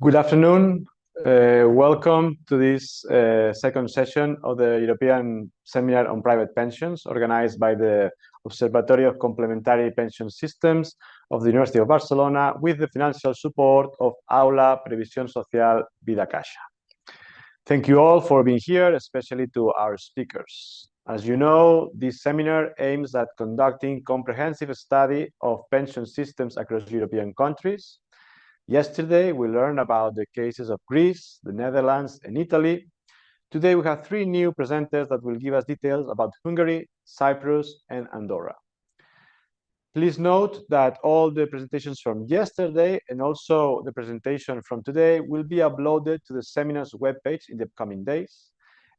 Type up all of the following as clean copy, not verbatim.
Good afternoon. Welcome to this second session of the European Seminar on Private Pensions, organized by the Observatory of Complementary Pension Systems of the University of Barcelona, with the financial support of Aula Previsión Social Vida Caixa. Thank you all for being here, especially to our speakers. As you know, this seminar aims at conducting comprehensive study of pension systems across European countries. Yesterday, we learned about the cases of Greece, the Netherlands, and Italy. Today, we have three new presenters that will give us details about Hungary, Cyprus, and Andorra. Please note that all the presentations from yesterday and also the presentation from today will be uploaded to the seminar's webpage in the coming days,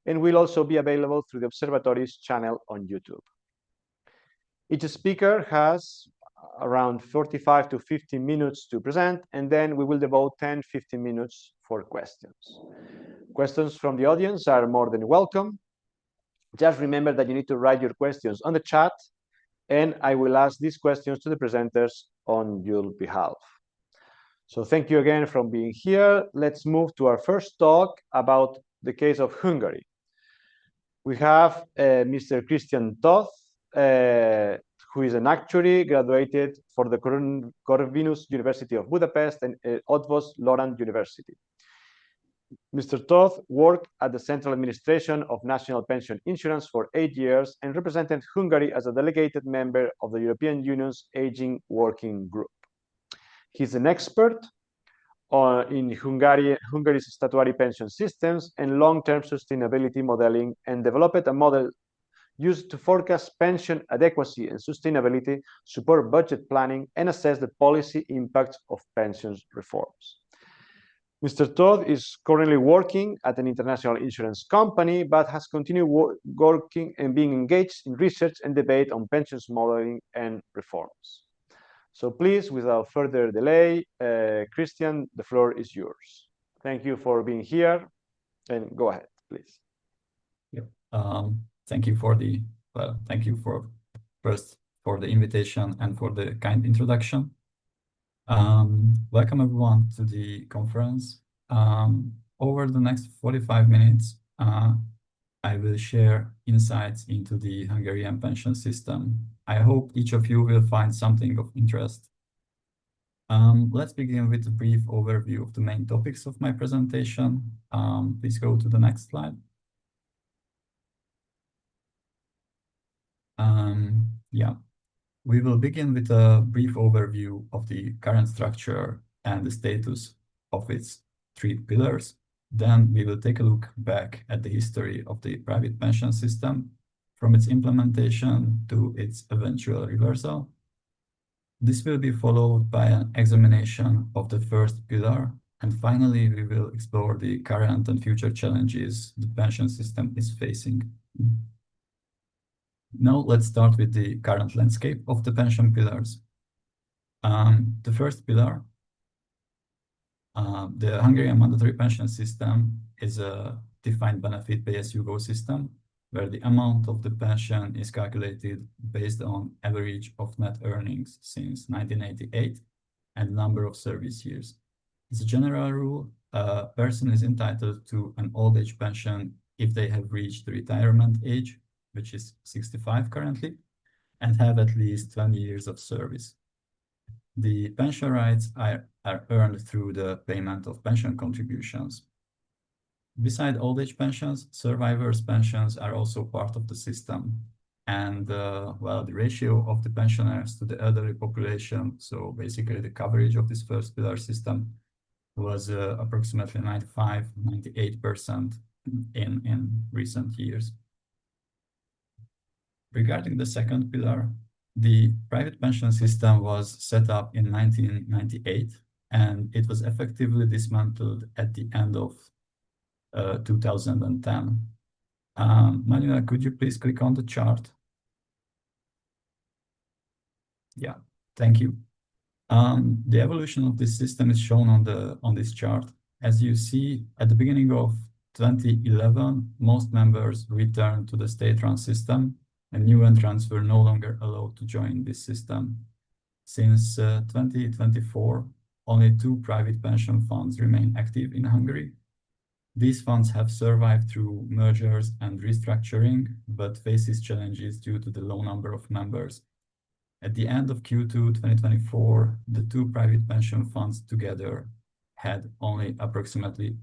and will also be available through the Observatory's channel on YouTube. Each speaker has around 45 to 50 minutes to present, and then we will devote 10-15 minutes for questions. Questions from the audience are more than welcome. Just remember that you need to write your questions on the chat, and I will ask these questions to the presenters on your behalf. So thank you again for being here. Let's move to our first talk about the case of Hungary. We have Mr. Krisztián Tóth, who is an actuary, graduated for the Corvinus University of Budapest and Eötvös Loránd University. Mr. Tóth worked at the Central Administration of National Pension Insurance for 8 years and represented Hungary as a delegated member of the European Union's Aging Working Group. He's an expert in Hungary's statutory pension systems and long-term sustainability modeling, and developed a model used to forecast pension adequacy and sustainability, support budget planning, and assess the policy impacts of pensions reforms. Mr. Tóth is currently working at an international insurance company, but has continued working and being engaged in research and debate on pensions modeling and reforms. So please, without further delay, Krisztián, the floor is yours. Thank you for being here, and go ahead, please. Yep. Thank you for the invitation and for the kind introduction. Welcome everyone to the conference. Over the next 45 minutes, I will share insights into the Hungarian pension system. I hope each of you will find something of interest. Let's begin with a brief overview of the main topics of my presentation. Please go to the next slide. We will begin with a brief overview of the current structure and the status of its three pillars. Then we will take a look back at the history of the private pension system, from its implementation to its eventual reversal. This will be followed by an examination of the first pillar, and finally we will explore the current and future challenges the pension system is facing. Now let's start with the current landscape of the pension pillars. The first pillar, the Hungarian mandatory pension system, is a defined benefit pay-as-you-go system, where the amount of the pension is calculated based on average of net earnings since 1988 and number of service years. As a general rule, a person is entitled to an old age pension if they have reached the retirement age, which is 65 currently, and have at least 20 years of service. The pension rights are earned through the payment of pension contributions. Beside old age pensions, survivors' pensions are also part of the system. And the ratio of the pensioners to the elderly population, so basically the coverage of this first pillar system, was approximately 95–98% in recent years. Regarding the second pillar, the private pension system was set up in 1998, and it was effectively dismantled at the end of 2010. Manuela, could you please click on the chart? Yeah, thank you. The evolution of this system is shown on this chart. As you see, at the beginning of 2011, most members returned to the state-run system, and new entrants were no longer allowed to join this system. Since 2024, only 2 private pension funds remain active in Hungary. These funds have survived through mergers and restructuring, but faces challenges due to the low number of members. At the end of Q2 2024, the 2 private pension funds together had only approximately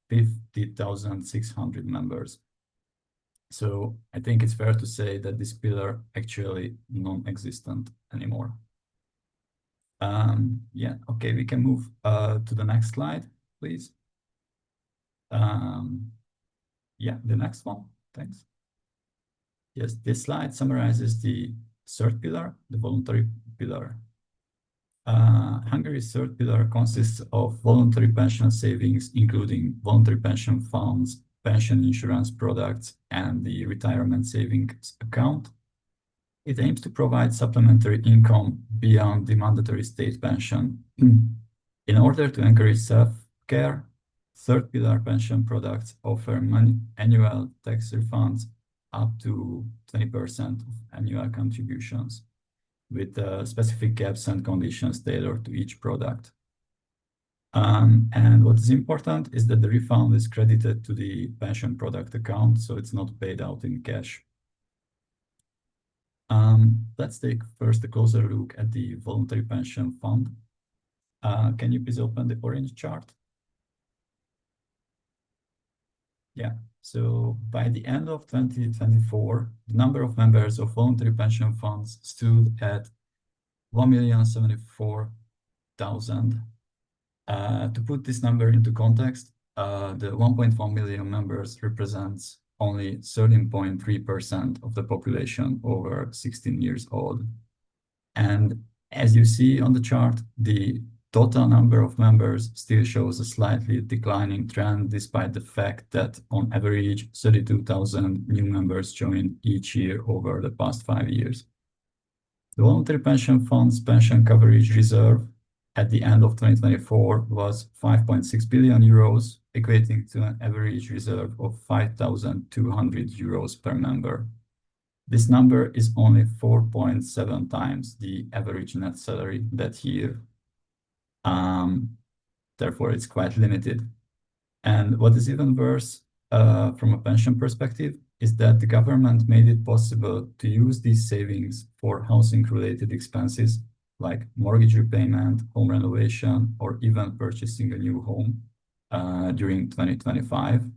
50,600 members. So I think it's fair to say that this pillar actually non-existent anymore. Yeah, okay, we can move to the next slide, please. Yeah, the next one, thanks. Yes, this slide summarizes the third pillar, the voluntary pillar. Hungary's third pillar consists of voluntary pension savings, including voluntary pension funds, pension insurance products, and the retirement savings account. It aims to provide supplementary income beyond the mandatory state pension. In order to encourage self-care, third pillar pension products offer annual tax refunds up to 20% of annual contributions, with specific caps and conditions tailored to each product. And what is important is that the refund is credited to the pension product account, so it's not paid out in cash. Let's take first a closer look at the voluntary pension fund. Can you please open the orange chart? Yeah, so by the end of 2024, the number of members of voluntary pension funds stood at 1,074,000. To put this number into context, the 1.1 million members represents only 13.3% of the population over 16 years old. And as you see on the chart, the total number of members still shows a slightly declining trend, despite the fact that on average 32,000 new members joined each year over the past 5 years. The voluntary pension fund's pension coverage reserve at the end of 2024 was 5.6 billion euros, equating to an average reserve of 5,200 euros per member. This number is only 4.7 times the average net salary that year. Therefore, it's quite limited. And what is even worse from a pension perspective is that the government made it possible to use these savings for housing-related expenses like mortgage repayment, home renovation, or even purchasing a new home during 2025.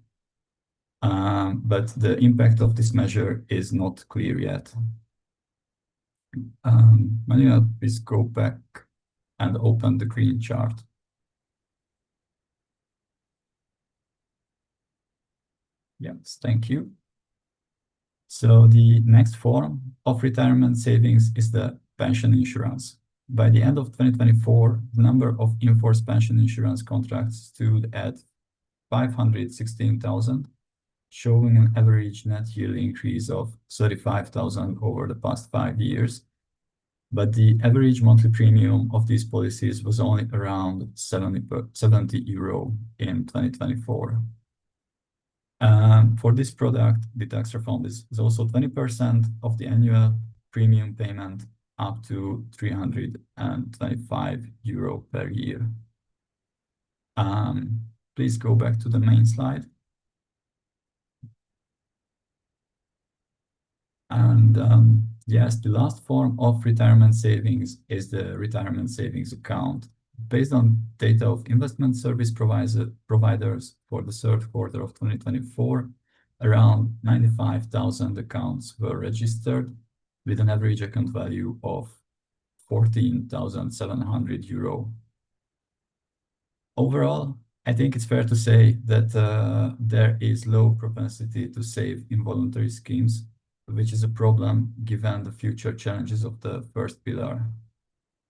But the impact of this measure is not clear yet. Manuel, please go back and open the green chart. Yes, thank you. So the next form of retirement savings is the pension insurance. By the end of 2024, the number of in-force pension insurance contracts stood at 516,000, showing an average net yearly increase of 35,000 over the past 5 years. But the average monthly premium of these policies was only around 70 euro in 2024. For this product, the tax refund is also 20% of the annual premium payment, up to 325 euro per year. Please go back to the main slide. And yes, the last form of retirement savings is the retirement savings account. Based on data of investment service providers for the third quarter of 2024, around 95,000 accounts were registered with an average account value of 14,700 euro. Overall, I think it's fair to say that there is low propensity to save in voluntary schemes, which is a problem given the future challenges of the first pillar.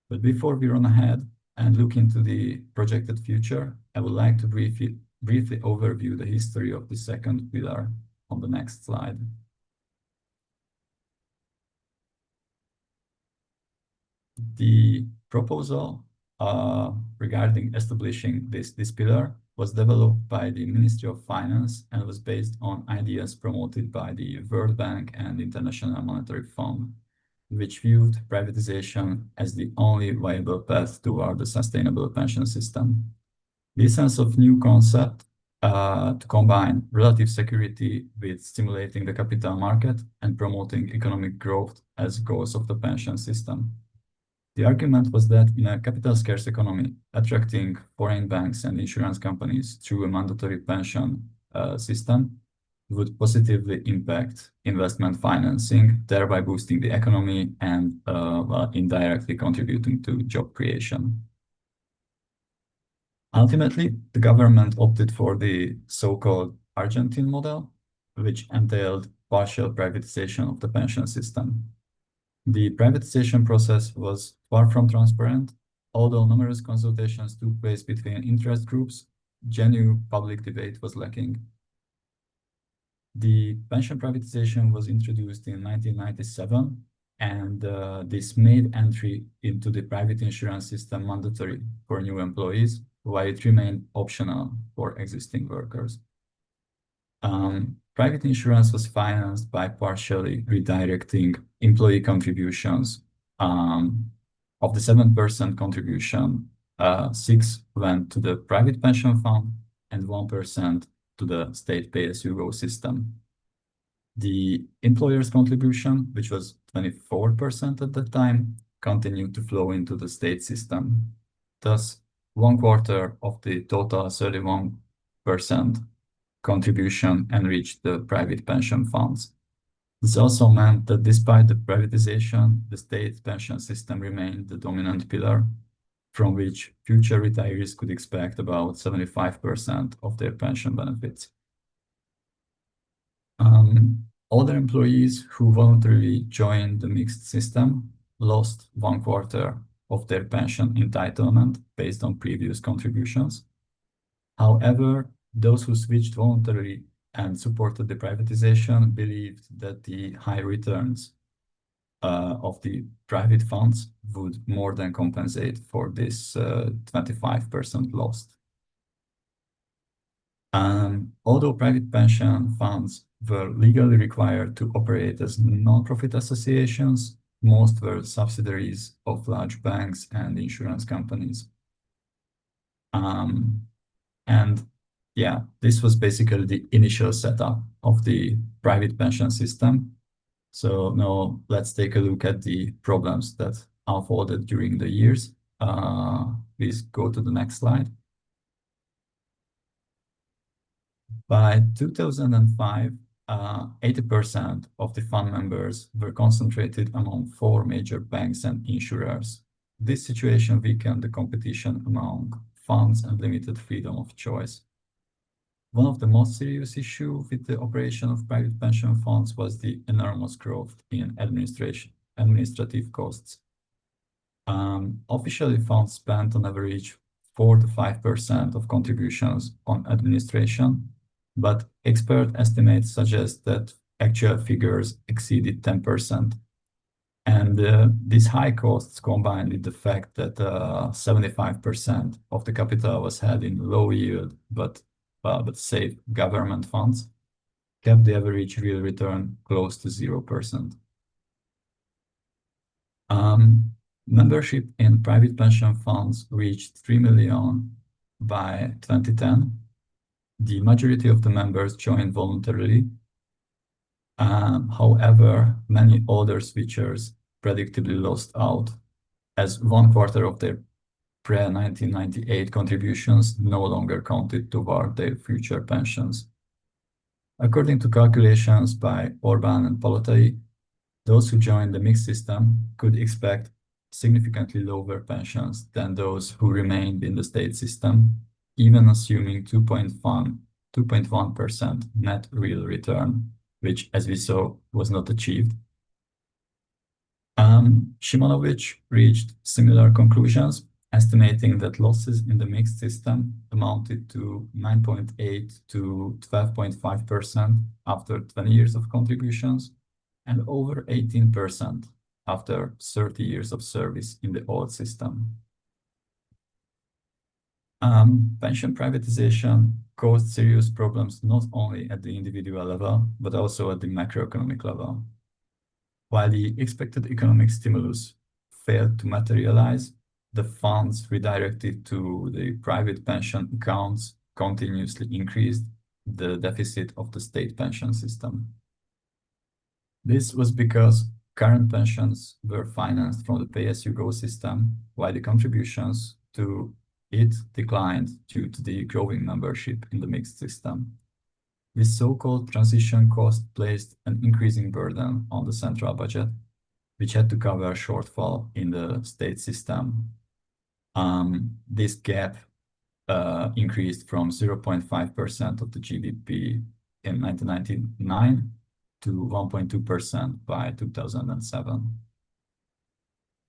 But before we run ahead and look into the projected future, I would like to briefly overview the history of the second pillar on the next slide. The proposal regarding establishing this pillar was developed by the Ministry of Finance and was based on ideas promoted by the World Bank and International Monetary Fund. which viewed privatization as the only viable path toward a sustainable pension system. This sense of new concept to combine relative security with stimulating the capital market and promoting economic growth as goals of the pension system. The argument was that in a capital-scarce economy, attracting foreign banks and insurance companies through a mandatory pension system would positively impact investment financing, thereby boosting the economy and indirectly contributing to job creation. Ultimately, the government opted for the so-called Argentine model, which entailed partial privatization of the pension system. The privatization process was far from transparent. Although numerous consultations took place between interest groups, genuine public debate was lacking. The pension privatization was introduced in 1997, and this made entry into the private insurance system mandatory for new employees, while it remained optional for existing workers. Private insurance was financed by partially redirecting employee contributions. Of the 7% contribution, 6 went to the private pension fund and 1% to the state pay-as-you-go system. The employer's contribution, which was 24% at the time, continued to flow into the state system. Thus, 1/4 of the total 31% contribution enriched the private pension funds. This also meant that despite the privatization, the state pension system remained the dominant pillar from which future retirees could expect about 75% of their pension benefits. Older employees who voluntarily joined the mixed system lost 1/4 of their pension entitlement based on previous contributions. However, those who switched voluntarily and supported the privatization believed that the high returns of the private funds would more than compensate for this 25% lost. Although private pension funds were legally required to operate as non-profit associations, most were subsidiaries of large banks and insurance companies. And yeah, this was basically the initial setup of the private pension system. So now let's take a look at the problems that unfolded during the years. Please go to the next slide. By 2005, 80% of the fund members were concentrated among 4 major banks and insurers. This situation weakened the competition among funds and limited freedom of choice. One of the most serious issues with the operation of private pension funds was the enormous growth in administrative costs. Officially, funds spent on average 4 to 5% of contributions on administration, but expert estimates suggest that actual figures exceeded 10%. And these high costs, combined with the fact that 75% of the capital was held in low yield but safe government funds, kept the average real return close to 0%. Membership in private pension funds reached 3 million by 2010. The majority of the members joined voluntarily. However, many older switchers predictably lost out, as 1/4 of their pre-1998 contributions no longer counted toward their future pensions. According to calculations by Orban and Palotai, those who joined the mixed system could expect significantly lower pensions than those who remained in the state system, even assuming 2.1% net real return, which, as we saw, was not achieved. Shimonovich reached similar conclusions, estimating that losses in the mixed system amounted to 9.8 to 12.5% after 20 years of contributions, and over 18% after 30 years of service in the old system. Pension privatization caused serious problems not only at the individual level, but also at the macroeconomic level. While the expected economic stimulus failed to materialize, the funds redirected to the private pension accounts continuously increased the deficit of the state pension system. This was because current pensions were financed from the pay-as-you-go system, while the contributions to it declined due to the growing membership in the mixed system. This so-called transition cost placed an increasing burden on the central budget, which had to cover a shortfall in the state system. This gap increased from 0.5% of the GDP in 1999 to 1.2% by 2007.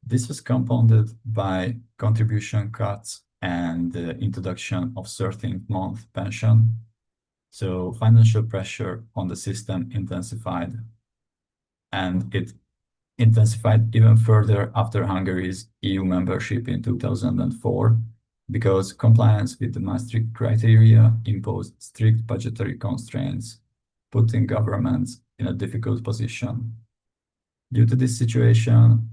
This was compounded by contribution cuts and the introduction of 13th-month pension. So financial pressure on the system intensified, and it intensified even further after Hungary's EU membership in 2004, because compliance with the Maastricht criteria imposed strict budgetary constraints, putting governments in a difficult position. Due to this situation,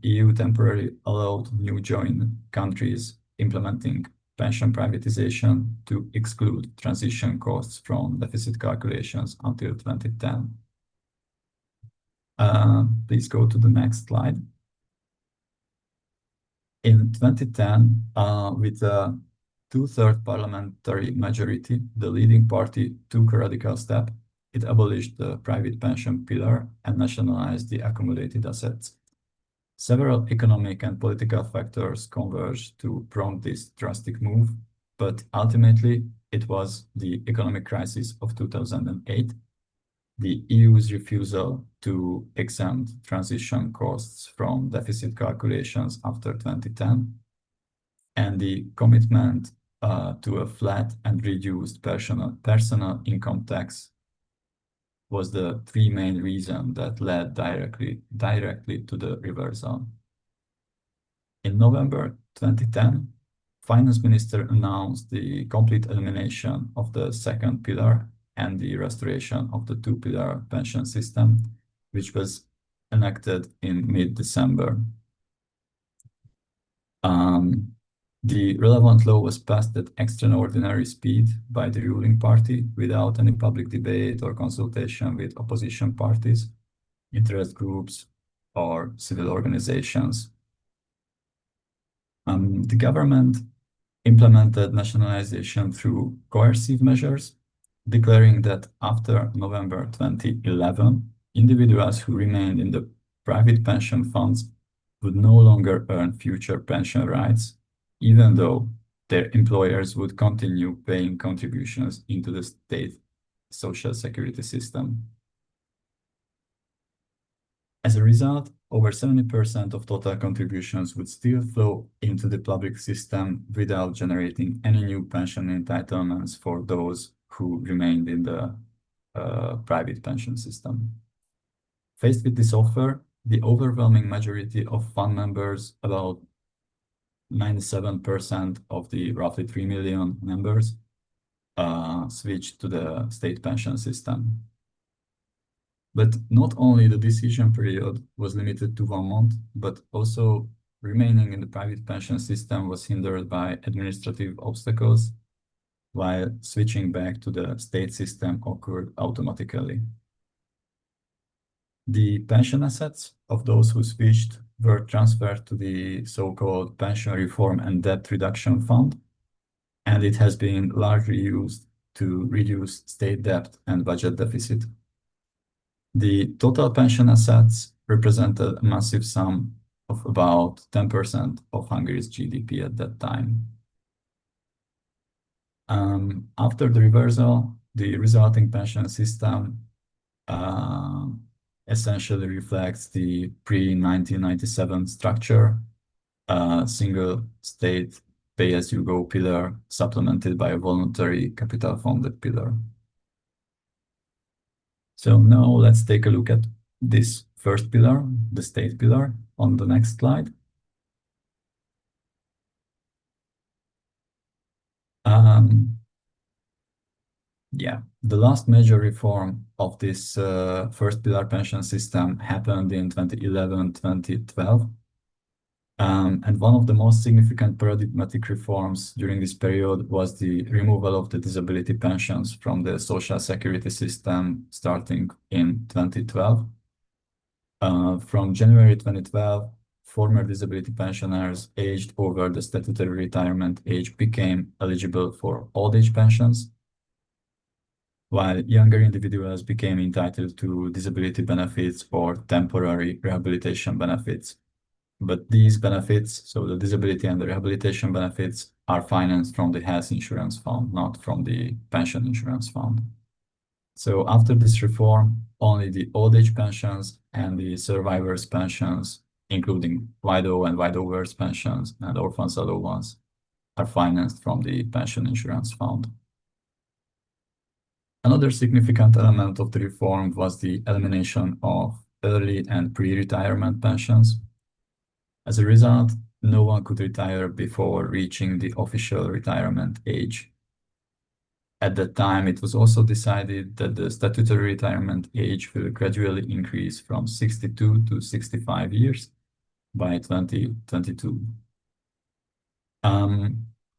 EU temporarily allowed new joined countries implementing pension privatization to exclude transition costs from deficit calculations until 2010. Please go to the next slide. In 2010, with a two-thirds parliamentary majority, the leading party took a radical step. It abolished the private pension pillar and nationalized the accumulated assets. Several economic and political factors converged to prompt this drastic move, but ultimately it was the economic crisis of 2008, the EU's refusal to exempt transition costs from deficit calculations after 2010, and the commitment to a flat and reduced personal income tax was the three main reasons that led directly to the reversal. In November 2010, Finance Minister announced the complete elimination of the second pillar and the restoration of the two-pillar pension system, which was enacted in mid-December. The relevant law was passed at extraordinary speed by the ruling party without any public debate or consultation with opposition parties, interest groups, or civil organizations. The government implemented nationalization through coercive measures, declaring that after November 2011, individuals who remained in the private pension funds would no longer earn future pension rights, even though their employers would continue paying contributions into the state social security system. As a result, over 70% of total contributions would still flow into the public system without generating any new pension entitlements for those who remained in the private pension system. Faced with this offer, the overwhelming majority of fund members, about 97% of the roughly 3 million members, switched to the state pension system. But not only the decision period was limited to 1 month, but also remaining in the private pension system was hindered by administrative obstacles, while switching back to the state system occurred automatically. The pension assets of those who switched were transferred to the so-called Pension Reform and Debt Reduction Fund, and it has been largely used to reduce state debt and budget deficit. The total pension assets represented a massive sum of about 10% of Hungary's GDP at that time. After the reversal, the resulting pension system essentially reflects the pre-1997 structure, single state pay-as-you-go pillar supplemented by a voluntary capital-funded pillar. So now let's take a look at this first pillar, the state pillar, on the next slide. Yeah, the last major reform of this first pillar pension system happened in 2011, 2012. And one of the most significant paradigmatic reforms during this period was the removal of the disability pensions from the social security system starting in 2012. From January 2012, former disability pensioners aged over the statutory retirement age became eligible for old age pensions, while younger individuals became entitled to disability benefits or temporary rehabilitation benefits. But these benefits, so the disability and the rehabilitation benefits, are financed from the health insurance fund, not from the pension insurance fund. So after this reform, only the old age pensions and the survivors' pensions, including widow and widowers' pensions and orphans' allowance, are financed from the pension insurance fund. Another significant element of the reform was the elimination of early and pre-retirement pensions. As a result, no one could retire before reaching the official retirement age. At that time, it was also decided that the statutory retirement age will gradually increase from 62 to 65 years by 2022.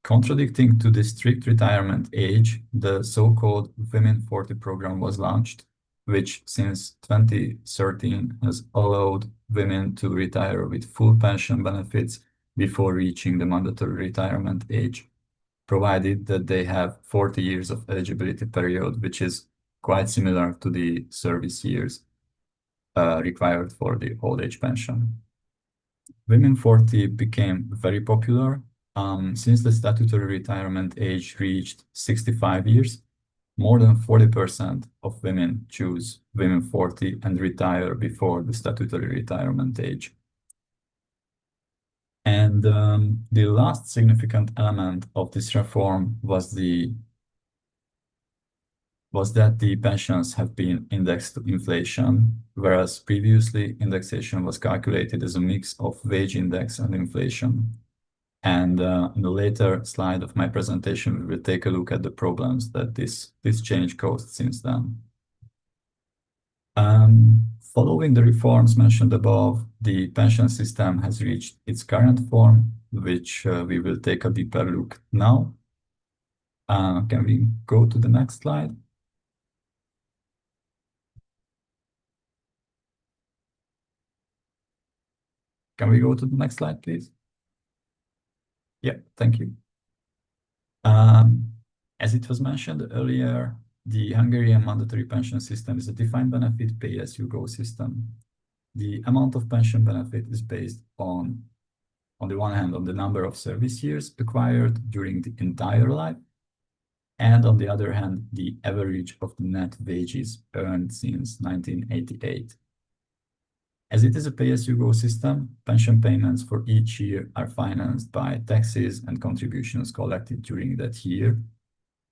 Contradicting to the strict retirement age, the so-called Women 40 program was launched, which since 2013 has allowed women to retire with full pension benefits before reaching the mandatory retirement age, provided that they have 40 years of eligibility period, which is quite similar to the service years required for the old age pension. Women 40 became very popular. Since the statutory retirement age reached 65 years, more than 40% of women choose Women 40 and retire before the statutory retirement age. And the last significant element of this reform was that the pensions have been indexed to inflation, whereas previously indexation was calculated as a mix of wage index and inflation. And in the later slide of my presentation, we will take a look at the problems that this change caused since then. Following the reforms mentioned above, the pension system has reached its current form, which we will take a deeper look now. Can we go to the next slide? Can we go to the next slide, please? Yeah, thank you. As it was mentioned earlier, the Hungarian mandatory pension system is a defined benefit pay-as-you-go system. The amount of pension benefit is based on the one hand, on the number of service years acquired during the entire life, and on the other hand, the average of the net wages earned since 1988. As it is a pay-as-you-go system, pension payments for each year are financed by taxes and contributions collected during that year.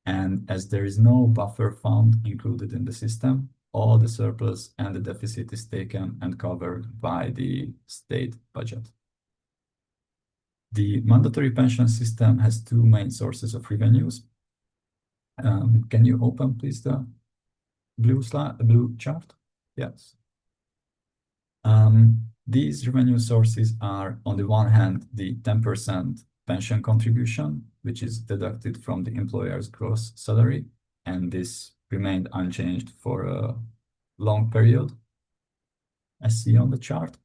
And as there is no buffer fund included in the system, all the surplus and the deficit is taken and covered by the state budget. The mandatory pension system has two main sources of revenues. Can you open, please, the blue chart? Yes. These revenue sources are, on the one hand, the 10% pension contribution, which is deducted from the employer's gross salary, and this remained unchanged for a long period, as seen on the chart.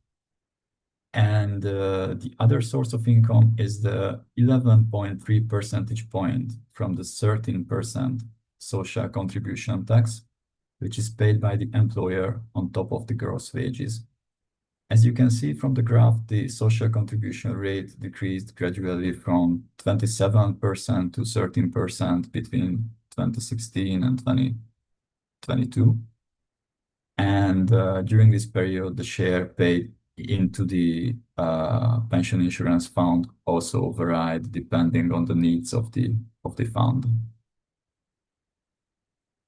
And the other source of income is the 11.3 percentage point from the 13% social contribution tax, which is paid by the employer on top of the gross wages. As you can see from the graph, the social contribution rate decreased gradually from 27% to 13% between 2016 and 2022. And during this period, the share paid into the pension insurance fund also varied depending on the needs of the fund.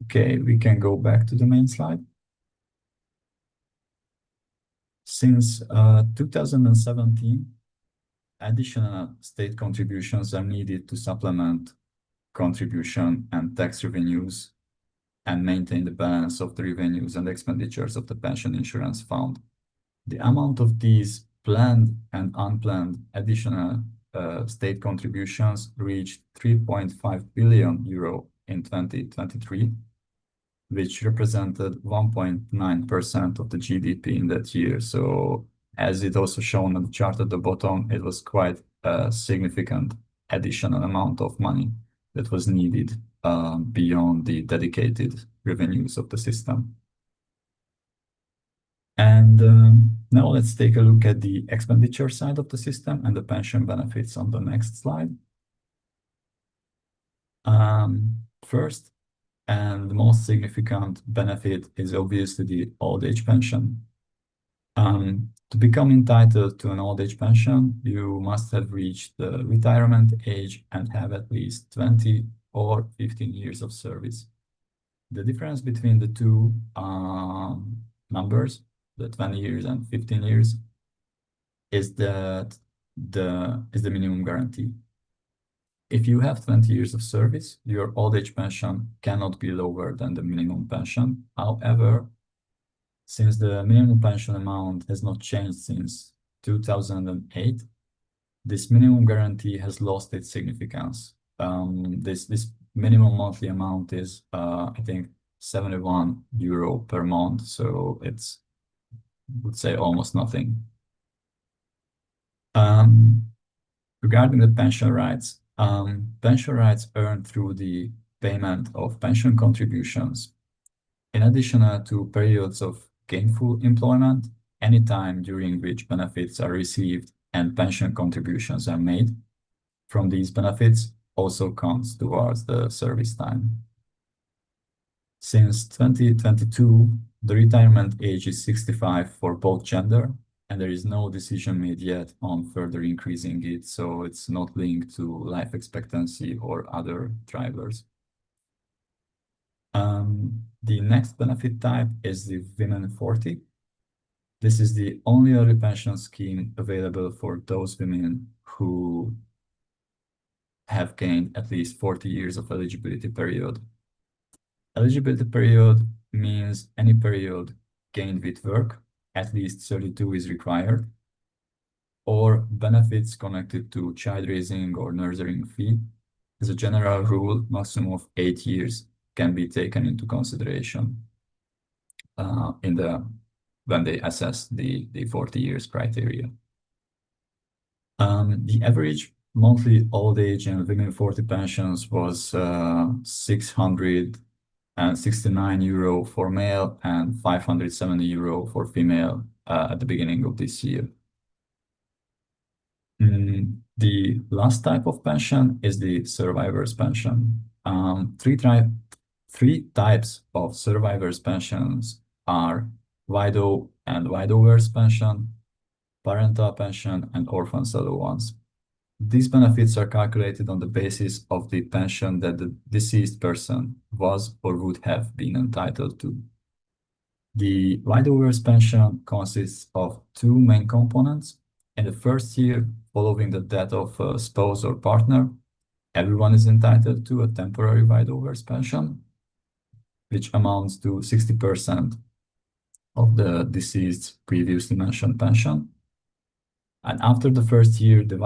Okay, we can go back to the main slide. Since 2017, additional state contributions are needed to supplement contribution and tax revenues and maintain the balance of the revenues and expenditures of the pension insurance fund. The amount of these planned and unplanned additional state contributions reached 3.5 billion euro in 2023, which represented 1.9% of the GDP in that year. So as it also shown on the chart at the bottom, it was quite a significant additional amount of money that was needed beyond the dedicated revenues of the system. And now let's take a look at the expenditure side of the system and the pension benefits on the next slide. First, and the most significant benefit is obviously the old age pension. To become entitled to an old age pension, you must have reached the retirement age and have at least 20 or 15 years of service. The difference between the two numbers, the 20 years and 15 years, is that the minimum guarantee. If you have 20 years of service, your old age pension cannot be lower than the minimum pension. However, since the minimum pension amount has not changed since 2008, this minimum guarantee has lost its significance. This minimum monthly amount is, I think, 71 euro per month. So it's, I would say, almost nothing. Regarding the pension rights earned through the payment of pension contributions, in addition to periods of gainful employment, any time during which benefits are received and pension contributions are made from these benefits also counts towards the service time. Since 2022, the retirement age is 65 for both gender, and there is no decision made yet on further increasing it, so it's not linked to life expectancy or other drivers. The next benefit type is the Women 40. This is the only early pension scheme available for those women who have gained at least 40 years of eligibility period. Eligibility period means any period gained with work, at least 32 is required, or benefits connected to child raising or nurturing fee. As a general rule, maximum of 8 years can be taken into consideration when they assess the 40 years criteria. The average monthly old age and women 40 pensions was 669 euro for male and 570 euro for female at the beginning of this year. The last type of pension is the survivor's pension. Three types of survivor's pensions are widow and widower's pension, parental pension, and orphan's allowance. These benefits are calculated on the basis of the pension that the deceased person was or would have been entitled to. The widower's pension consists of two main components. In the first year following the death of a spouse or partner, everyone is entitled to a temporary widower's pension, which amounts to 60% of the deceased's previously mentioned pension. And after the first year, the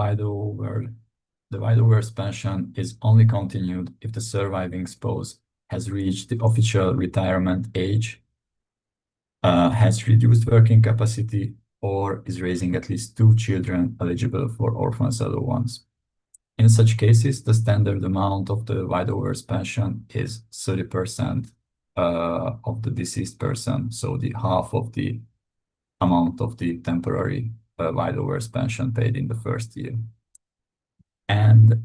widower's pension is only continued if the surviving spouse has reached the official retirement age, has reduced working capacity, or is raising at least 2 children eligible for orphan's allowance. In such cases, the standard amount of the widower's pension is 30% of the deceased person, so the half of the amount of the temporary widower's pension paid in the first year. And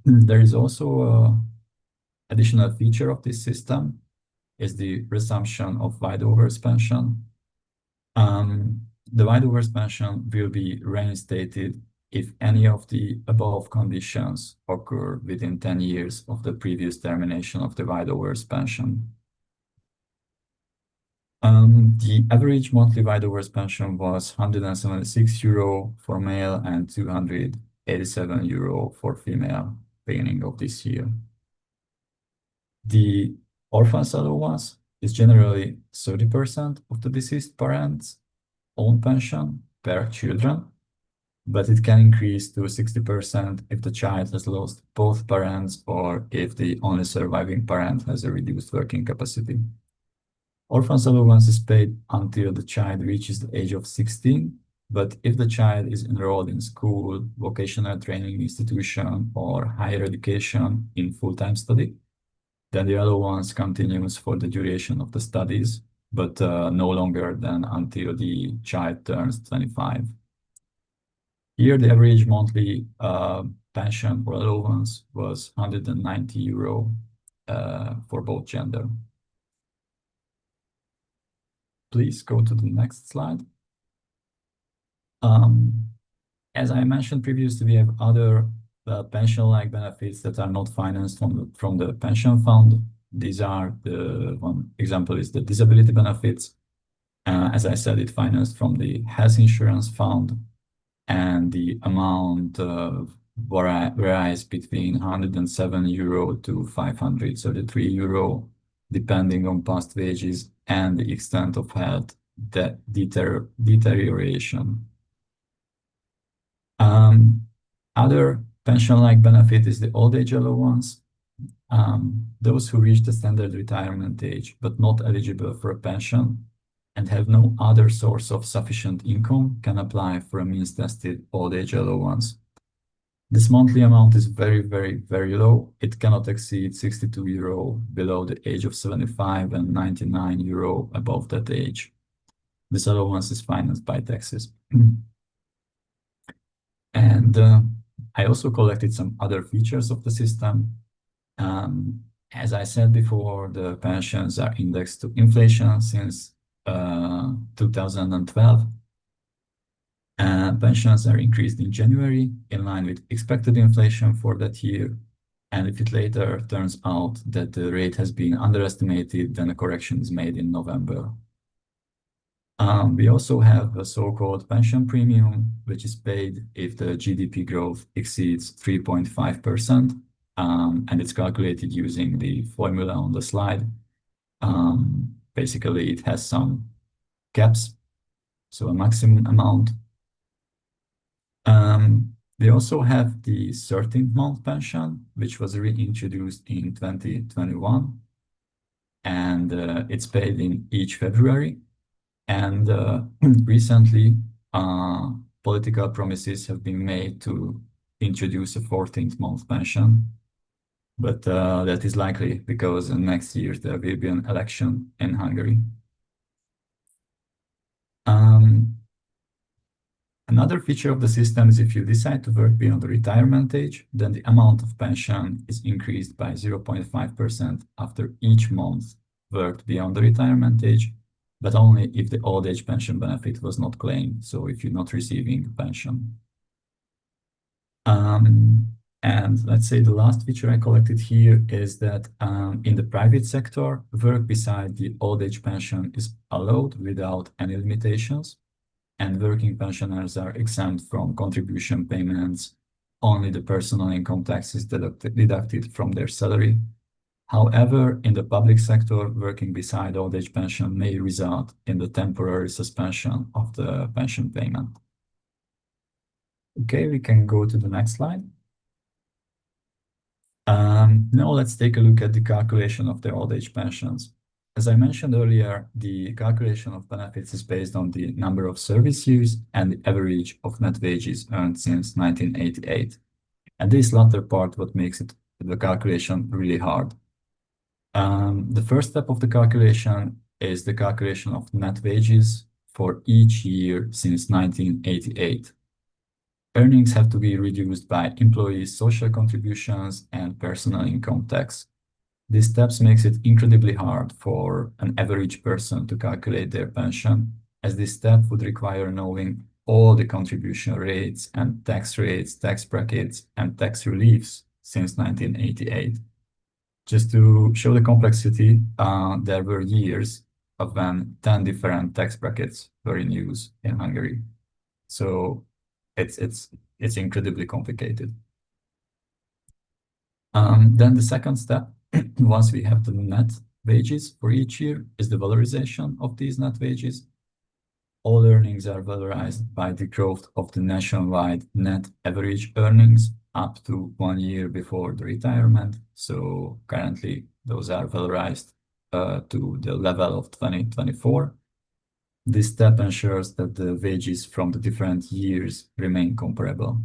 there is also an additional feature of this system is the resumption of widower's pension. The widower's pension will be reinstated if any of the above conditions occur within 10 years of the previous termination of the widower's pension. The average monthly widower's pension was 176 euro for male and 287 euro for female beginning of this year. The Orphans allowance is generally 30% of the deceased parent's own pension per children, but it can increase to 60% if the child has lost both parents or if the only surviving parent has a reduced working capacity. Orphans allowance is paid until the child reaches the age of 16, but if the child is enrolled in school, vocational training institution, or higher education in full-time study, then the allowance continues for the duration of the studies, but no longer than until the child turns 25. Here, the average monthly pension or allowance was 190 euro for both gender. Please go to the next slide. As I mentioned previously, we have other pension-like benefits that are not financed from the pension fund. These are one example is the disability benefits. As I said, it financed from the health insurance fund, and the amount varies between 107 euro to 533 euro, depending on past wages and the extent of health deterioration. Other pension-like benefit is the old age allowance. Those who reach the standard retirement age but not eligible for a pension and have no other source of sufficient income can apply for a means-tested old age allowance. This monthly amount is very, very, very low. It cannot exceed 62 euro below the age of 75 and 99 euro above that age. This allowance is financed by taxes. And I also collected some other features of the system. As I said before, the pensions are indexed to inflation since 2012. Pensions are increased in January in line with expected inflation for that year. And if it later turns out that the rate has been underestimated, then a correction is made in November. We also have a so-called pension premium, which is paid if the GDP growth exceeds 3.5%, and it's calculated using the formula on the slide. Basically, it has some caps, so a maximum amount. We also have the 13th-month pension, which was reintroduced in 2021, and it's paid in each February. And recently, political promises have been made to introduce a 14th-month pension, but that is likely because next year there will be an election in Hungary. Another feature of the system is if you decide to work beyond the retirement age, then the amount of pension is increased by 0.5% after each month worked beyond the retirement age, but only if the old age pension benefit was not claimed, so if you're not receiving a pension. And let's say the last feature I collected here is that in the private sector, work beside the old age pension is allowed without any limitations, and working pensioners are exempt from contribution payments. Only the personal income tax is deducted from their salary. However, in the public sector, working beside old age pension may result in the temporary suspension of the pension payment. Okay, we can go to the next slide. Now let's take a look at the calculation of the old age pensions. As I mentioned earlier, the calculation of benefits is based on the number of service years and the average of net wages earned since 1988. And this latter part what makes the calculation really hard. The first step of the calculation is the calculation of net wages for each year since 1988. Earnings have to be reduced by employees' social contributions and personal income tax. These steps makes it incredibly hard for an average person to calculate their pension, as this step would require knowing all the contribution rates, tax brackets, and tax reliefs since 1988. Just to show the complexity, there were years of when 10 different tax brackets were in use in Hungary. So it's incredibly complicated. Then the second step, once we have the net wages for each year is the valorization of these net wages. All earnings are valorized by the growth of the nationwide net average earnings up to 1 year before the retirement. So currently those are valorized to the level of 2024. This step ensures that the wages from the different years remain comparable.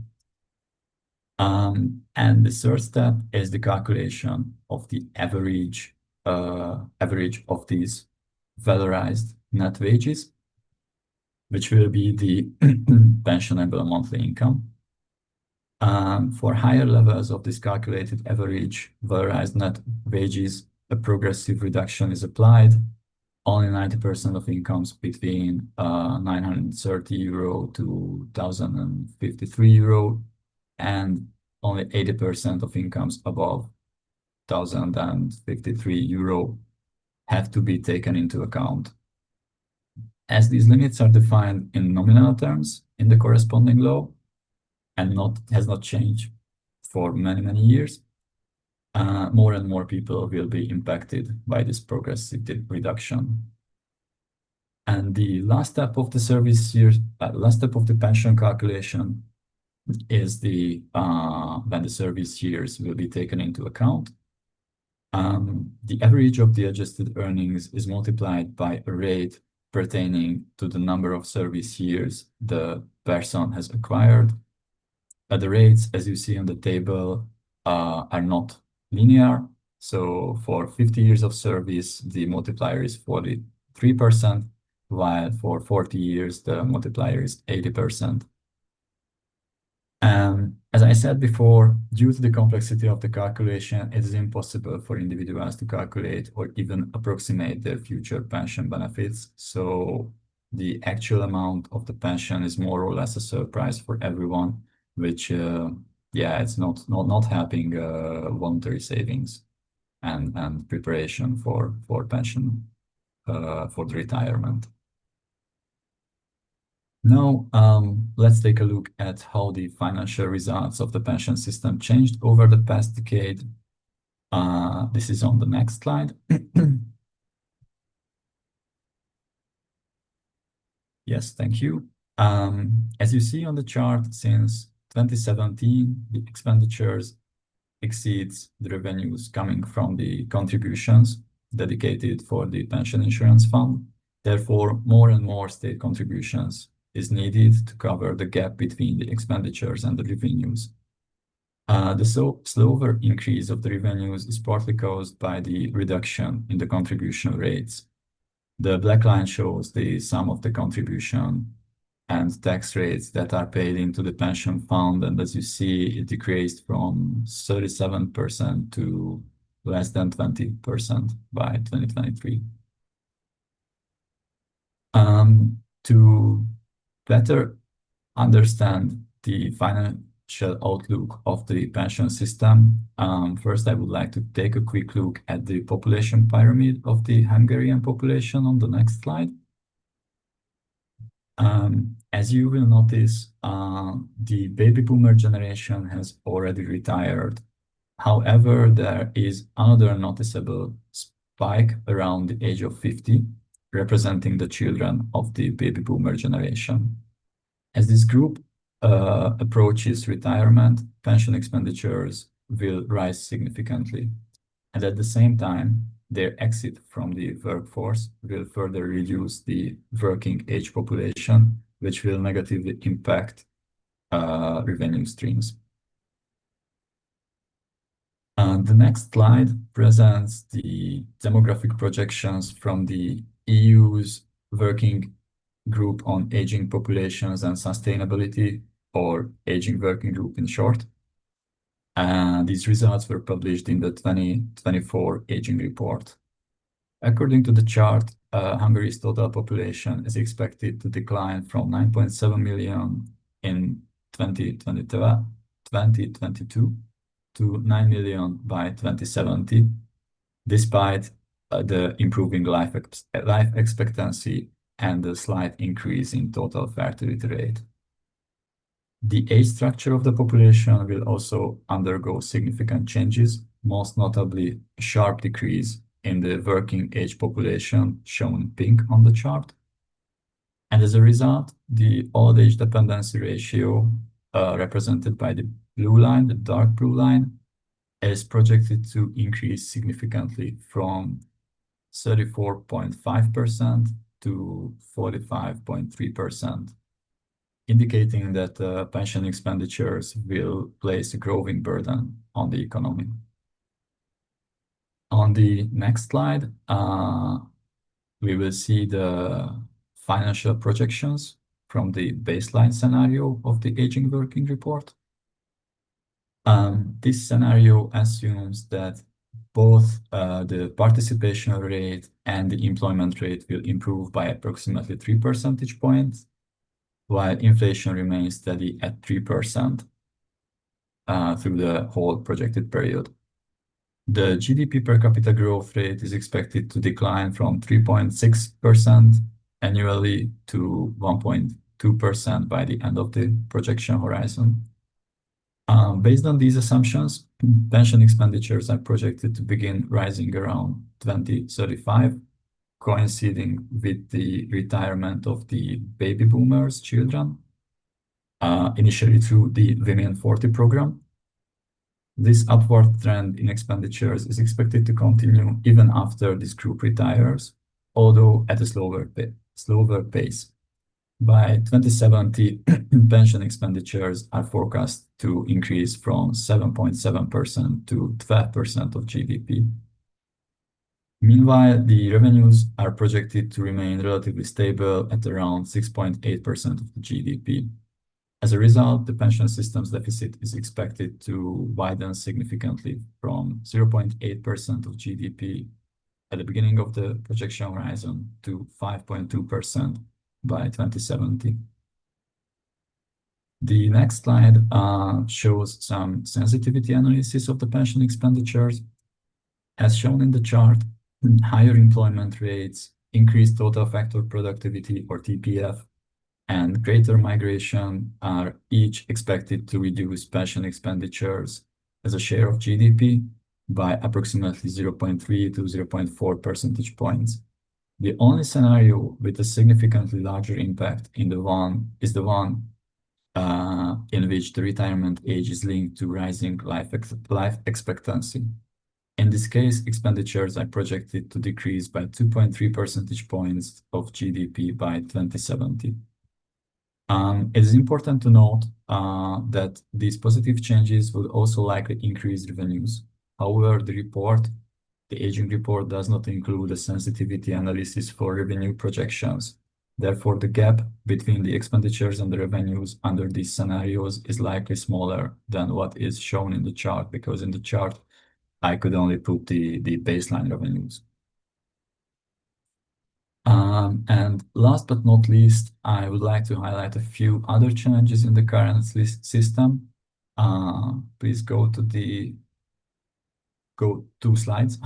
And the third step is the calculation of the average of these valorized net wages, which will be the pensionable monthly income. For higher levels of this calculated average valorized net wages, a progressive reduction is applied. Only 90% of incomes between 930 euro to 1,053 euro, and only 80% of incomes above 1,053 euro have to be taken into account. As these limits are defined in nominal terms in the corresponding law and has not changed for many years, more and more people will be impacted by this progressive reduction. And the last step of the service years, last step of the pension calculation is the when the service years will be taken into account. The average of the adjusted earnings is multiplied by a rate pertaining to the number of service years the person has acquired. The rates, as you see on the table, are not linear. So for 50 years of service, the multiplier is 43%, while for 40 years, the multiplier is 80%. As I said before, due to the complexity of the calculation, it is impossible for individuals to calculate or even approximate their future pension benefits. So the actual amount of the pension is more or less a surprise for everyone, which, yeah, it's not helping voluntary savings and preparation for pension, for the retirement. Now, let's take a look at how the financial results of the pension system changed over the past decade. This is on the next slide. Yes, thank you. As you see on the chart, since 2017, the expenditures exceeds the revenues coming from the contributions dedicated for the pension insurance fund. Therefore, more and more state contributions is needed to cover the gap between the expenditures and the revenues. The slower increase of the revenues is partly caused by the reduction in the contribution rates. The black line shows the sum of the contribution and tax rates that are paid into the pension fund, and as you see, it decreased from 37% to less than 20% by 2023. To better understand the financial outlook of the pension system, first I would like to take a quick look at the population pyramid of the Hungarian population on the next slide. As you will notice, the baby boomer generation has already retired. However, there is another noticeable spike around the age of 50, representing the children of the baby boomer generation. As this group approaches retirement, pension expenditures will rise significantly. And at the same time, their exit from the workforce will further reduce the working age population, which will negatively impact revenue streams. The next slide presents the demographic projections from the EU's Working Group on Aging Populations and Sustainability, or Aging Working Group in short. These results were published in the 2024 Aging Report. According to the chart, Hungary's total population is expected to decline from 9.7 million in 2022 to 9 million by 2070, despite the improving life expectancy and the slight increase in total fertility rate. The age structure of the population will also undergo significant changes, most notably a sharp decrease in the working age population, shown in pink on the chart. And as a result, the old age dependency ratio, represented by the blue line, the dark blue line, is projected to increase significantly from 34.5% to 45.3%, indicating that pension expenditures will place a growing burden on the economy. On the next slide, we will see the financial projections from the baseline scenario of the Aging Working Report. This scenario assumes that both the participation rate and the employment rate will improve by approximately 3 percentage points, while inflation remains steady at 3% through the whole projected period. The GDP per capita growth rate is expected to decline from 3.6% annually to 1.2% by the end of the projection horizon. Based on these assumptions, pension expenditures are projected to begin rising around 2035, coinciding with the retirement of the baby boomers' children, initially through the Women 40 program. This upward trend in expenditures is expected to continue even after this group retires, although at a slower pace. By 2070, pension expenditures are forecast to increase from 7.7% to 12% of GDP. Meanwhile, the revenues are projected to remain relatively stable at around 6.8% of the GDP. As a result, the pension system's deficit is expected to widen significantly from 0.8% of GDP at the beginning of the projection horizon to 5.2% by 2070. The next slide shows some sensitivity analysis of the pension expenditures. As shown in the chart, higher employment rates, increased total factor productivity or TPF, and greater migration are each expected to reduce pension expenditures as a share of GDP by approximately 0.3 to 0.4 percentage points. The only scenario with a significantly larger impact is the one in which the retirement age is linked to rising life expectancy. In this case, expenditures are projected to decrease by 2.3 percentage points of GDP by 2070. It is important to note that these positive changes will also likely increase revenues. However, the Aging Report does not include a sensitivity analysis for revenue projections. Therefore, the gap between the expenditures and the revenues under these scenarios is likely smaller than what is shown in the chart, because in the chart, I could only put the baseline revenues. And last but not least, I would like to highlight a few other challenges in the current system. Please go 2 slides.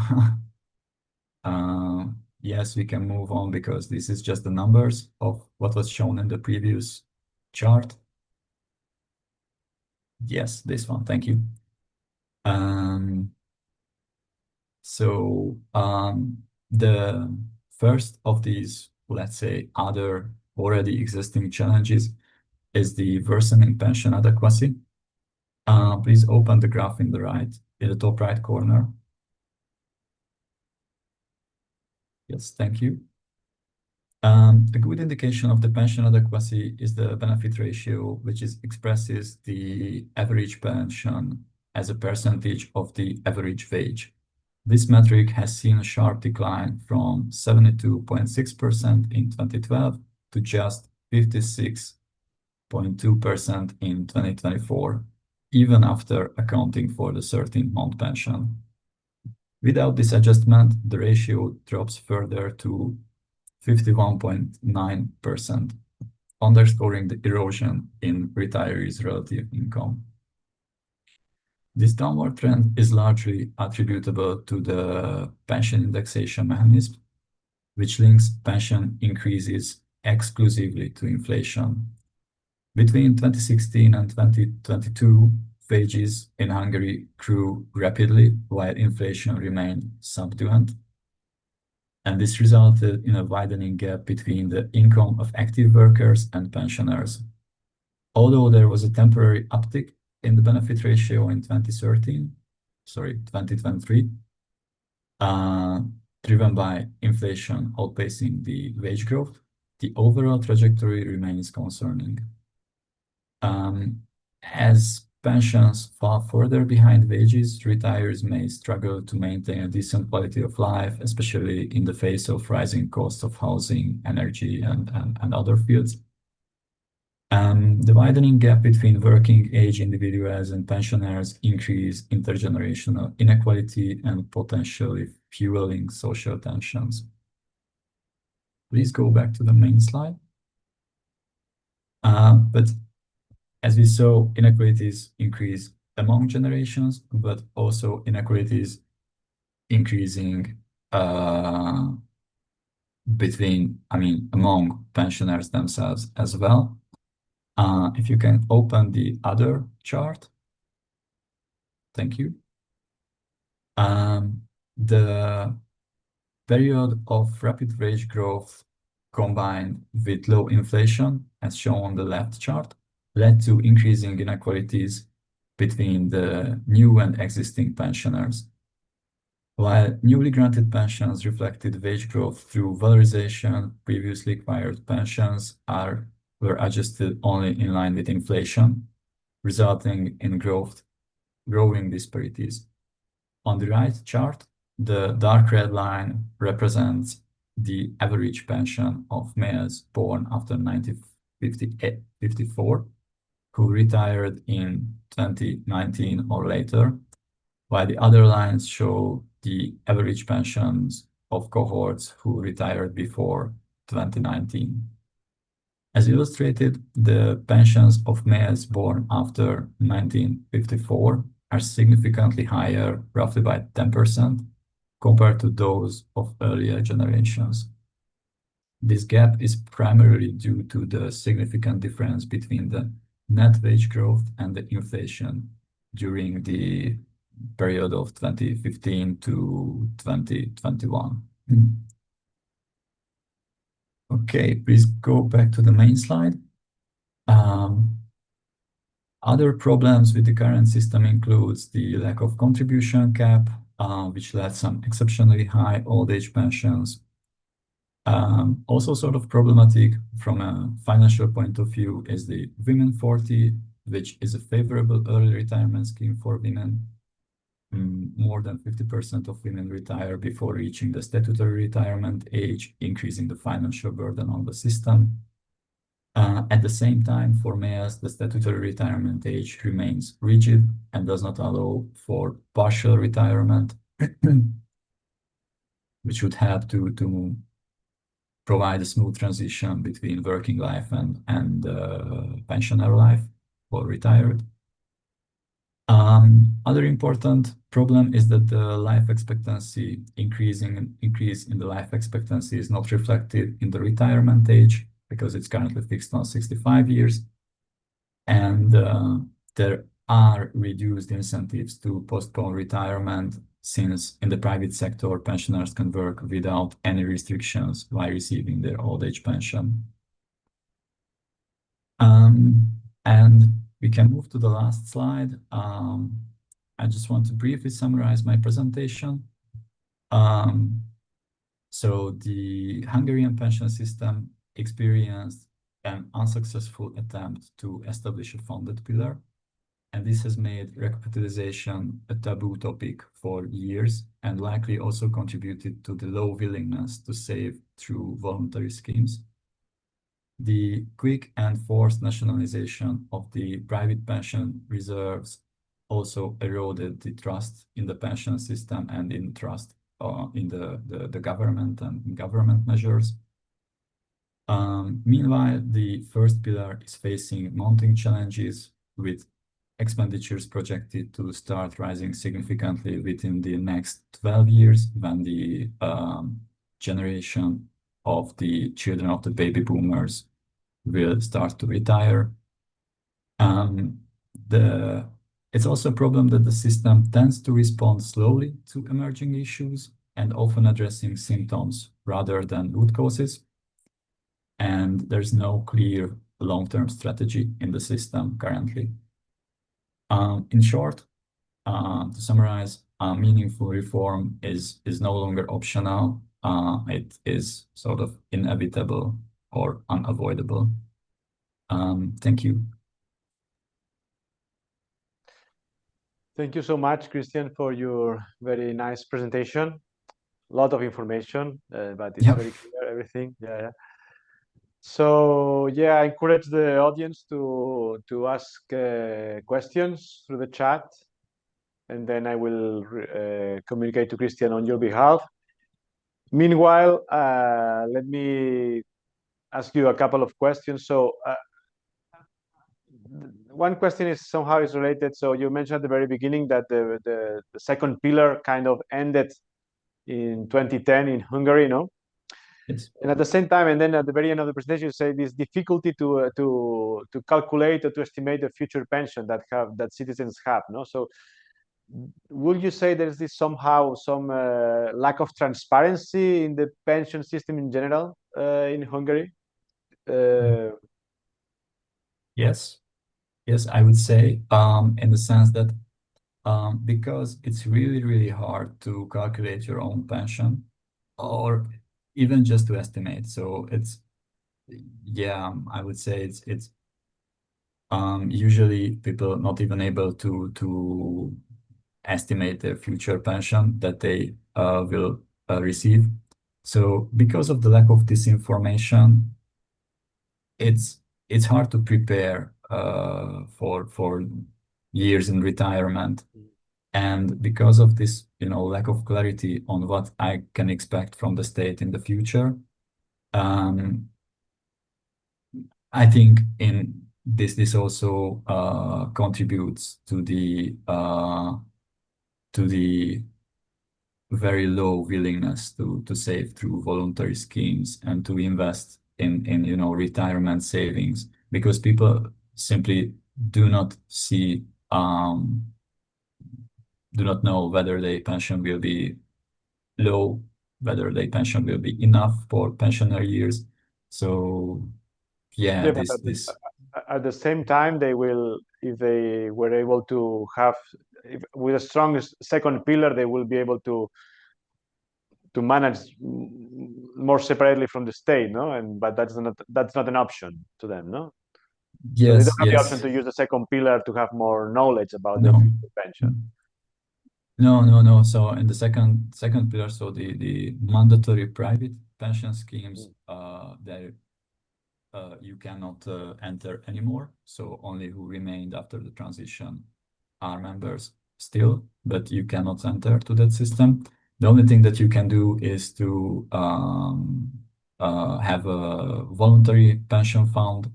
Yes, we can move on because this is just the numbers of what was shown in the previous chart. Yes, this one, thank you. The first of these, let's say, other already existing challenges is the worsening pension adequacy. Please open the graph in the top right corner. Yes, thank you. A good indication of the pension adequacy is the benefit ratio, which expresses the average pension as a percentage of the average wage. This metric has seen a sharp decline from 72.6% in 2012 to just 56.2% in 2024, even after accounting for the 13-month pension. Without this adjustment, the ratio drops further to 51.9%, underscoring the erosion in retirees' relative income. This downward trend is largely attributable to the pension indexation mechanism, which links pension increases exclusively to inflation. Between 2016 and 2022, wages in Hungary grew rapidly while inflation remained subdued. And this resulted in a widening gap between the income of active workers and pensioners. Although there was a temporary uptick in the benefit ratio in 2023, driven by inflation outpacing the wage growth, the overall trajectory remains concerning. As pensions fall further behind wages, retirees may struggle to maintain a decent quality of life, especially in the face of rising costs of housing, energy, and other fields. The widening gap between working age individuals and pensioners increase intergenerational inequality and potentially fueling social tensions. Please go back to the main slide. But as we saw, inequalities increase among generations, but also inequalities increasing among pensioners themselves as well. If you can open the other chart. Thank you. The period of rapid wage growth combined with low inflation, as shown on the left chart, led to increasing inequalities between the new and existing pensioners. While newly granted pensions reflected wage growth through valorization, previously acquired pensions were adjusted only in line with inflation, resulting in growing disparities. On the right chart, the dark red line represents the average pension of males born after 1954 who retired in 2019 or later, while the other lines show the average pensions of cohorts who retired before 2019. As illustrated, the pensions of males born after 1954 are significantly higher, roughly by 10%, compared to those of earlier generations. This gap is primarily due to the significant difference between the net wage growth and the inflation during the period of 2015 to 2021. Okay, please go back to the main slide. Other problems with the current system includes the lack of contribution cap, which led some exceptionally high old age pensions. Also sort of problematic from a financial point of view is the Women 40, which is a favorable early retirement scheme for women. More than 50% of women retire before reaching the statutory retirement age, increasing the financial burden on the system. At the same time, for males, the statutory retirement age remains rigid and does not allow for partial retirement, which would help to provide a smooth transition between working life and pensioner life for retired. Other important problem is that the life expectancy increase in the life expectancy is not reflected in the retirement age because it's currently fixed on 65 years. And there are reduced incentives to postpone retirement, since in the private sector, pensioners can work without any restrictions while receiving their old age pension. And we can move to the last slide. I just want to briefly summarize my presentation. So the Hungarian pension system experienced an unsuccessful attempt to establish a funded pillar, and this has made recapitalization a taboo topic for years and likely also contributed to the low willingness to save through voluntary schemes. The quick and forced nationalization of the private pension reserves also eroded the trust in the pension system and in trust in the government and government measures. Meanwhile, the first pillar is facing mounting challenges, with expenditures projected to start rising significantly within the next 12 years when the generation of the children of the baby boomers will start to retire. It's also a problem that the system tends to respond slowly to emerging issues and often addressing symptoms rather than root causes. And there's no clear long-term strategy in the system currently. In short, to summarize, meaningful reform is no longer optional. It is sort of inevitable or unavoidable. Thank you. Thank you so much, Krisztián, for your very nice presentation. A lot of information, but it's very clear, everything. Yeah. So yeah, I encourage the audience to ask questions through the chat, and then I will communicate to Krisztián on your behalf. Meanwhile, let me ask you a couple of questions. So one question is somehow is related. So you mentioned at the very beginning that the second pillar kind of ended in 2010 in Hungary, no? Yes. And at the same time, and then at the very end of the presentation, you say this difficulty to calculate or to estimate the future pension that citizens have, no? So would you say there's this somehow some lack of transparency in the pension system in general in Hungary? Yes, I would say in the sense that because it's really hard to calculate your own pension or even just to estimate. So it's, yeah, I would say it's usually people not even able to estimate their future pension that they will receive. So because of the lack of this information, it's hard to prepare for years in retirement. And because of this, lack of clarity on what I can expect from the state in the future, I think in this also contributes to the very low willingness to save through voluntary schemes and to invest in retirement savings, because people simply do not see do not know whether their pension will be low, whether their pension will be enough for pensioner years. So yeah, Yeah, but at the same time, they will, if they were able to have, with a strong second pillar, they will be able to manage more separately from the state, no? And but that's not an option to them, no? So they don't have the option to use the second pillar to have more knowledge about their future pension. No. So in the second pillar, so the mandatory private pension schemes, they you cannot enter anymore. So only who remained after the transition are members still, but you cannot enter to that system. The only thing that you can do is to have a voluntary pension fund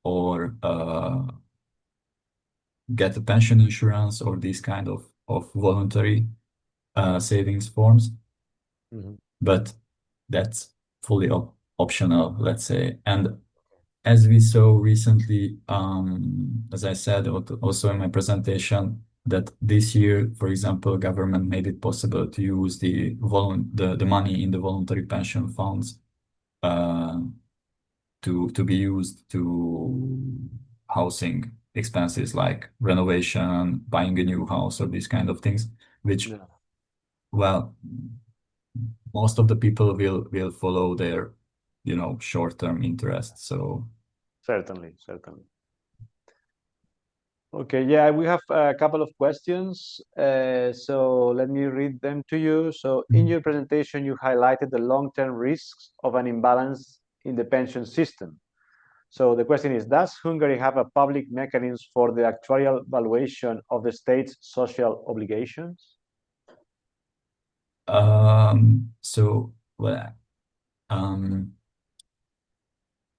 or get a pension insurance or these kind of voluntary savings forms. But that's fully optional, let's say. And as we saw recently, as I said also in my presentation, that this year, for example, government made it possible to use the money in the voluntary pension funds to be used to housing expenses like renovation, buying a new house, or these kind of things, which, well, most of the people will follow their, short-term interests. So certainly. Okay, yeah, we have a couple of questions. So let me read them to you. So in your presentation, you highlighted the long-term risks of an imbalance in the pension system. So the question is, does Hungary have a public mechanism for the actuarial valuation of the state's social obligations?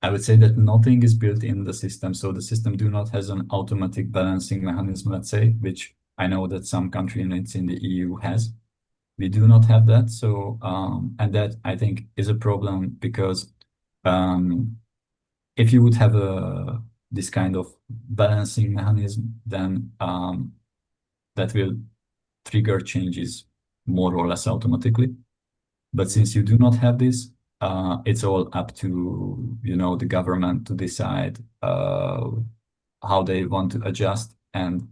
I would say that nothing is built in the system. So the system do not has an automatic balancing mechanism, let's say, which I know that some country units in the EU has. We do not have that. So, and that I think is a problem because if you would have this kind of balancing mechanism, then that will trigger changes more or less automatically. But since you do not have this, it's all up to, you know, the government to decide how they want to adjust. And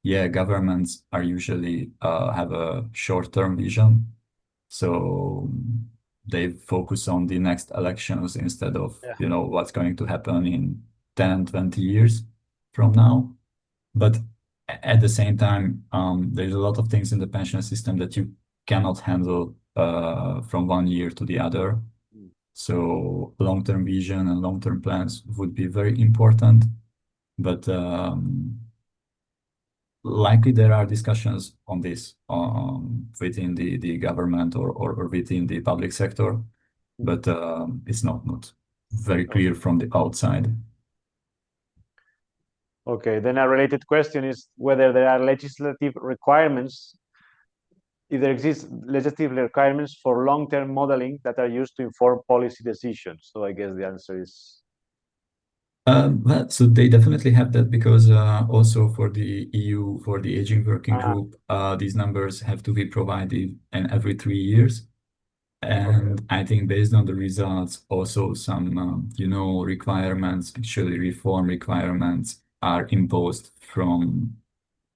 yeah, governments are usually have a short-term vision. So they focus on the next elections instead of, you know, what's going to happen in 10, 20 years from now. But at the same time, there's a lot of things in the pension system that you cannot handle from one year to the other. So long-term vision and long-term plans would be very important. But likely there are discussions on this within the government or within the public sector, but it's not very clear from the outside. Okay, then a related question is whether there are legislative requirements, if there exist legislative requirements for long-term modeling that are used to inform policy decisions. So I guess the answer is Well, so they definitely have that because also for the EU, for the aging working group, these numbers have to be provided in every 3 years. And I think based on the results, also some, you know, requirements, actually reform requirements are imposed from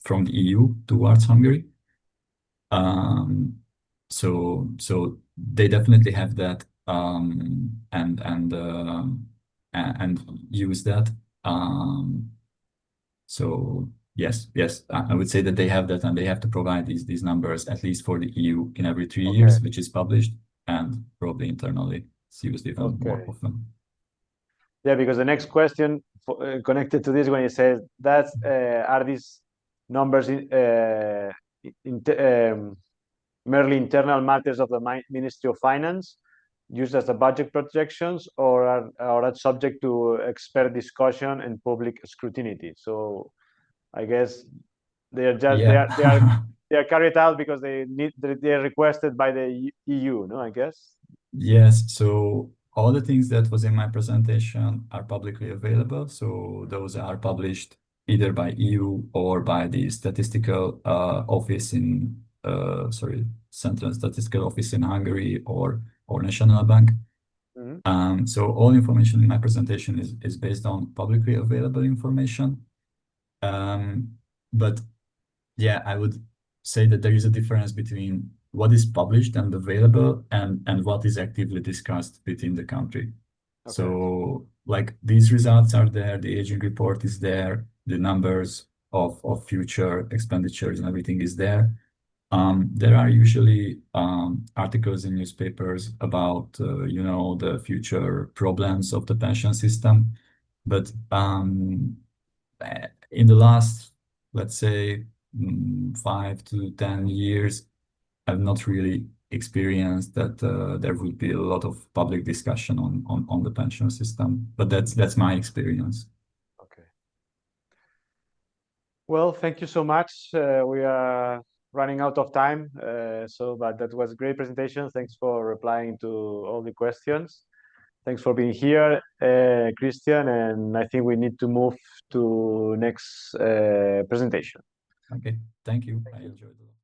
the EU towards Hungary. So they definitely have that and use that. So yes, I would say that they have that, and they have to provide these numbers at least for the EU in every 3 years, which is published, and probably internally it's used even more often. Yeah, because the next question connected to this, when it says that are these numbers merely internal matters of the Ministry of Finance, used as the budget projections, or are subject to expert discussion and public scrutiny? So I guess they are just they are carried out because they are requested by the EU, no? I guess. Yes. So all the things that was in my presentation are publicly available. So those are published either by EU or by the statistical office in Central Statistical Office in Hungary or National Bank. So all information in my presentation is based on publicly available information. But yeah, I would say that there is a difference between what is published and available and what is actively discussed within the country. So like these results are there, the aging report is there, the numbers of future expenditures and everything is there. There are usually articles in newspapers about you know, the future problems of the pension system, but in the last, let's say, 5 to 10 years, I've not really experienced that there would be a lot of public discussion on the pension system, but that's my experience. Okay. Well, thank you so much. We are running out of time, but that was a great presentation. Thanks for replying to all the questions. Thanks for being here, Krisztián, and I think we need to move to next presentation. Okay, thank you. I enjoyed it.